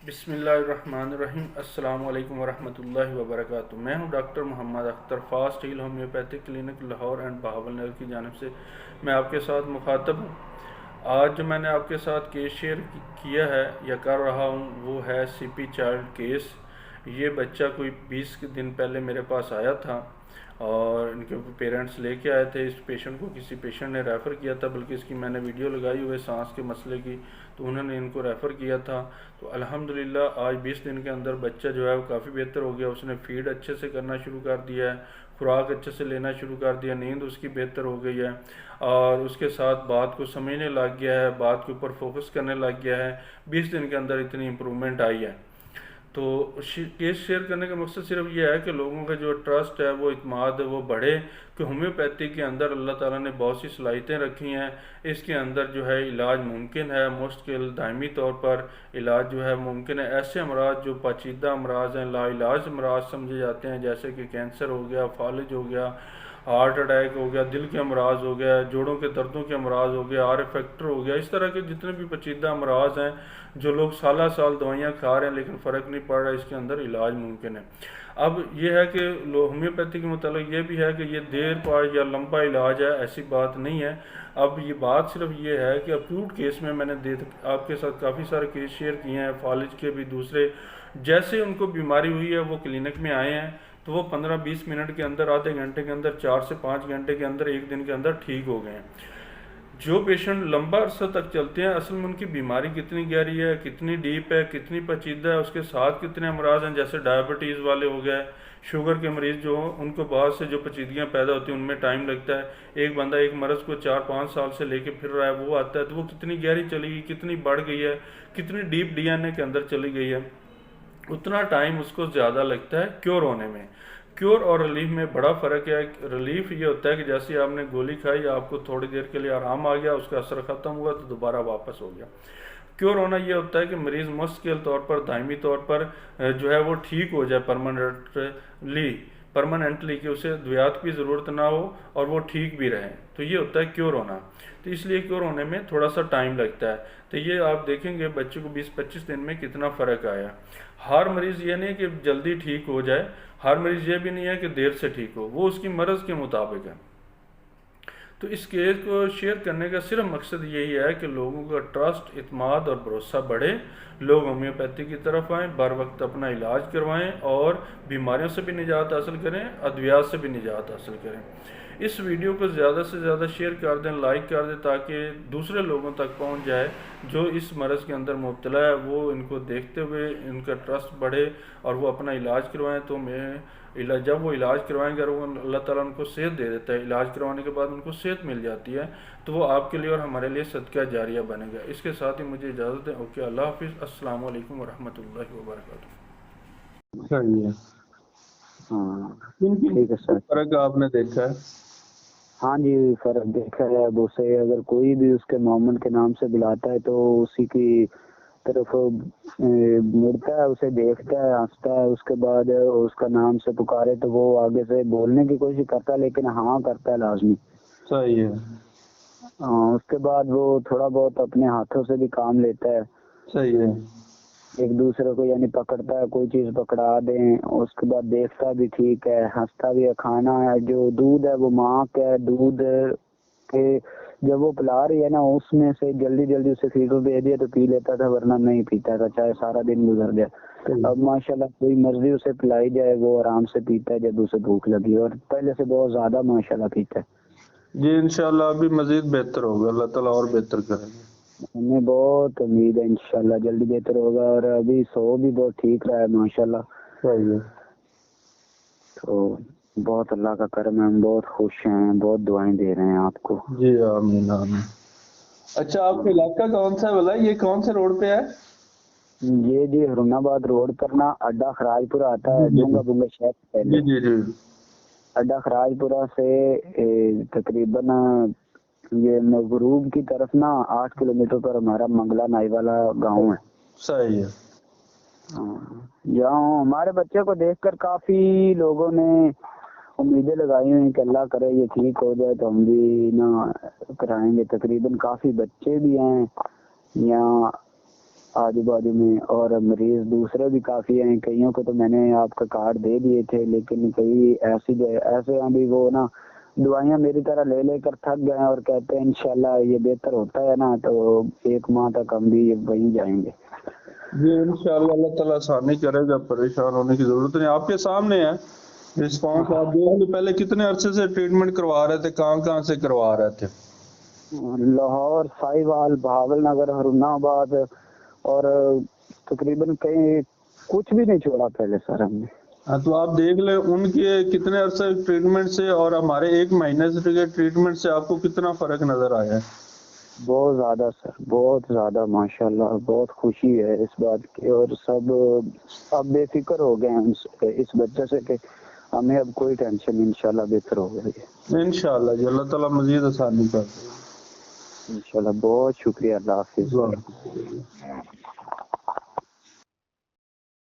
بسم اللہ الرحمن الرحیم۔ السلام علیکم ورحمۃ اللہ وبرکاتہ۔ میں ہوں doctor Muhammad Akhtar, fast heal homeopathic clinic Lahore and Bahawalnagar کی جانب سے میں آپ کے ساتھ مخاطب ہوں۔ آج جو میں نے آپ کے ساتھ کیس شیئر کیا ہے یا کر رہا ہوں وہ ہے سی پی چائلڈ کیس۔ یہ بچہ کوئی 20 دن پہلے میرے پاس آیا تھا اور ان کے پیرنٹس لے کے آئے تھے۔ اس پیشنٹ کو کسی پیشنٹ نے ریفر کیا تھا، بلکہ اس کی میں نے ویڈیو لگائی ہوئے سانس کے مسئلے کی، تو انہوں نے ان کو ریفر کیا تھا۔ تو الحمدللہ آج 20 دن کے اندر بچہ جو ہے وہ کافی بہتر ہو گیا۔ اس نے فیڈ اچھے سے کرنا شروع کر دیا ہے، خوراک اچھے سے لینا شروع کر دیا، نیند اس کی بہتر ہو گئی ہے اور اس کے ساتھ بات کو سمجھنے لگ گیا ہے، بات کے اوپر فوکس کرنے لگ گیا ہے۔ 20 دن کے اندر اتنی امپرومنٹ آئی ہے۔ تو کیس شیئر کرنے کا مقصد صرف یہ ہے کہ لوگوں کا جو ٹرسٹ ہے، وہ اعتماد ہے، وہ بڑھے کہ ہومیوپیتھی کے اندر اللہ تعالیٰ نے بہت سی صلاحیتیں رکھی ہیں۔ اس کے اندر جو ہے علاج ممکن ہے، مشکل دائمی طور پر علاج جو ہے ممکن ہے۔ ایسے امراض جو پیچیدہ امراض ہیں، لا علاج امراض سمجھے جاتے ہیں، جیسے کہ کینسر ہو گیا، فالج ہو گیا، ہارٹ اٹیک ہو گیا، دل کے امراض ہو گیا، جوڑوں کے دردوں کے امراض ہو گیا، آر فیکٹر ہو گیا، اس طرح کے جتنے بھی پیچیدہ امراض ہیں جو لوگ سالہ سال دوائیاں کھا رہے ہیں لیکن فرق نہیں پڑ رہا، اس کے اندر علاج ممکن ہے۔ اب یہ ہے کہ ہومیوپیتھی کے متعلق یہ بھی ہے کہ یہ دیر پا یا لمبا علاج ہے، ایسی بات نہیں ہے۔ اب یہ بات صرف یہ ہے کہ اکیوٹ کیس میں نے آپ کے ساتھ کافی سارے کیس شیئر کیے ہیں، فالج کے بھی دوسرے، جیسے ان کو بیماری ہوئی ہے وہ کلینک میں آئے ہیں تو وہ 15-20 منٹ کے اندر، آدھے گھنٹے کے اندر، 4 سے 5 گھنٹے کے اندر، ایک دن کے اندر ٹھیک ہو گئے ہیں۔ جو پیشنٹ لمبا عرصہ تک چلتے ہیں، اصل میں ان کی بیماری کتنی گہری ہے، کتنی ڈیپ ہے، کتنی پیچیدہ ہے، اس کے ساتھ کتنے امراض ہیں، جیسے ڈائبٹیز والے ہو گئے، شوگر کے مریض جو ہوں، ان کو بہت سے جو پیچیدگیاں پیدا ہوتی ہیں ان میں ٹائم لگتا ہے۔ ایک بندہ ایک مرض کو 4-5 سال سے لے کے پھر رہا ہے، وہ آتا ہے تو وہ کتنی گہری چلی گئی، کتنی بڑھ گئی ہے، کتنی ڈیپ ڈی این اے کے اندر چلی گئی ہے، اتنا ٹائم اس کو زیادہ لگتا ہے کیور ہونے میں۔ کیور اور ریلیف میں بڑا فرق ہے۔ ریلیف یہ ہوتا ہے کہ جیسے آپ نے گولی کھائی، آپ کو تھوڑی دیر کے لیے آرام آ گیا، اس کا اثر ختم ہوا تو دوبارہ واپس ہو گیا۔ کیور ہونا یہ ہوتا ہے کہ مریض مستقل طور پر، دائمی طور پر جو ہے وہ ٹھیک ہو جائے، پرماننٹلی، کہ اسے ادویات کی ضرورت نہ ہو اور وہ ٹھیک بھی رہے، تو یہ ہوتا ہے کیور ہونا۔ تو اس لیے کیور ہونے میں تھوڑا سا ٹائم لگتا ہے۔ تو یہ آپ دیکھیں گے بچے کو 20-25 دن میں کتنا فرق آیا۔ ہر مریض یہ نہیں کہ جلدی ٹھیک ہو جائے، ہر مریض یہ بھی نہیں ہے کہ دیر سے ٹھیک ہو، وہ اس کی مرض کے مطابق ہے۔ تو اس کیس کو شیئر کرنے کا صرف مقصد یہی ہے کہ لوگوں کا ٹرسٹ، اعتماد اور بھروسہ بڑھے، لوگ ہومیوپیتھی کی طرف آئیں، بر وقت اپنا علاج کروائیں اور بیماریوں سے بھی نجات حاصل کریں، ادویات سے بھی نجات حاصل کریں۔ اس ویڈیو کو زیادہ سے زیادہ شیئر کر دیں، لائک کر دیں، تاکہ دوسرے لوگوں تک پہنچ جائے جو اس مرض کے اندر مبتلا ہے، وہ ان کو دیکھتے ہوئے ان کا ٹرسٹ بڑھے اور وہ اپنا علاج کروائیں۔ تو جب وہ علاج کروائیں گے، وہ اللہ تعالیٰ ان کو صحت دے دیتا ہے، علاج کروانے کے بعد ان کو صحت مل جاتی ہے، تو وہ آپ کے لیے اور ہمارے لیے صدقہ جاریہ بنے گا۔ اس کے ساتھ ہی مجھے اجازت دیں۔ اوکے، اللہ حافظ، السلام علیکم ورحمۃ اللہ وبرکاتہ۔ صحیح ہے۔ ہاں کن ٹھیک ہے سر۔ فرق آپ نے دیکھا ہے؟ ہاں جی، فرق دیکھا ہے اب اسے، اگر کوئی بھی اس کے محمد کے نام سے بلاتا ہے تو اسی کی طرف مڑتا ہے، اسے دیکھتا ہے، ہنستا ہے، اس کے بعد اس کا نام سے پکارے تو وہ آگے سے بولنے کی کوشش کرتا ہے، لیکن ہاں کرتا ہے لازمی۔ صحیح ہے۔ اس کے بعد وہ تھوڑا بہت اپنے ہاتھوں سے بھی کام لیتا ہے، صحیح ہے۔ ایک دوسرے کو یعنی پکڑتا ہے، کوئی چیز پکڑا دیں، اس کے بعد دیکھتا بھی ٹھیک ہے، ہنستا بھی ہے۔ کھانا ہے، جو دودھ ہے وہ ماں کا ہے، دودھ کے جب وہ پلا رہی ہے نا، اس میں سے جلدی جلدی اسے فیڈر دے دیا تو پی لیتا تھا، ورنہ نہیں پیتا تھا، چاہے سارا دن گزر جائے۔ اب ماشاءاللہ کوئی مرضی اسے پلائی جائے وہ آرام سے پیتا ہے جب اسے بھوک لگی، اور پہلے سے بہت زیادہ ماشاءاللہ پیتا ہے۔ جی انشاءاللہ ابھی مزید بہتر ہوگا، اللہ تعالیٰ اور بہتر کرے گا۔ ہمیں بہت امید ہے انشاءاللہ جلدی بہتر ہوگا، اور ابھی سو بھی بہت ٹھیک رہا ہے ماشاءاللہ۔ صحیح ہے۔ تو بہت اللہ کا کرم ہے، ہم بہت خوش ہیں، بہت دعائیں دے رہے ہیں آپ کو۔ جی آمین آمین۔ اچھا آپ کا علاقہ کون سا ہے بھلا؟ یہ کون سے روڈ پہ ہے؟ یہ جی ہرون آباد روڈ پر نا اڈا خراج پورہ آتا ہے، جی ڈونگا بنگا شہر سے پہلے۔ جی جی جی۔ اڈا خراج پورہ سے تقریباً یہ غروب کی طرف نا 8 کلومیٹر پر ہمارا منگلا نائی والا گاؤں ہے۔ صحیح ہے۔ جہاں ہمارے بچے کو دیکھ کر کافی لوگوں نے امیدیں لگائی ہوئی کہ اللہ کرے یہ ٹھیک ہو جائے تو ہم بھی نا کرائیں گے۔ تقریباً کافی بچے بھی ہیں یہاں، آجو بازو میں، اور مریض دوسرے بھی کافی ہیں، کئیوں کو تو میں نے آپ کا کارڈ دے دیے تھے، لیکن کئی ایسے ہیں بھی وہ نا دعائیاں میری طرح لے لے کر تھک گئے ہیں اور کہتے ہیں انشاءاللہ یہ بہتر ہوتا ہے نا تو 1 ماہ تک ہم بھی وہیں جائیں گے۔ جی انشاءاللہ اللہ تعالیٰ آسانی کرے گا، پریشان ہونے کی ضرورت نہیں، آپ کے سامنے ہے رسپانس۔ آپ دیکھ لیں پہلے کتنے عرصے سے ٹریٹمنٹ کروا رہے تھے، کہاں سے کروا رہے تھے؟ لاہور، ساہیوال، بہاول نگر، ہرون آباد، اور تقریباً کہیں کچھ بھی نہیں چھوڑا پہلے سر ہم نے۔ ہاں تو آپ دیکھ لیں ان کے کتنے عرصے ٹریٹمنٹ سے اور ہمارے 1 مہینے سے ٹریٹمنٹ سے آپ کو کتنا فرق نظر آیا ہے؟ بہت زیادہ سر، بہت زیادہ، ماشاءاللہ بہت خوشی ہے اس بات کی، اور سب اب بے فکر ہو گئے ہیں اس وجہ سے کہ ہمیں اب کوئی ٹینشن، انشاءاللہ بہتر ہو گئی ہے انشاءاللہ جی، اللہ تعالیٰ مزید آسانی کر دے انشاءاللہ۔ بہت شکریہ، اللہ حافظ۔ گا۔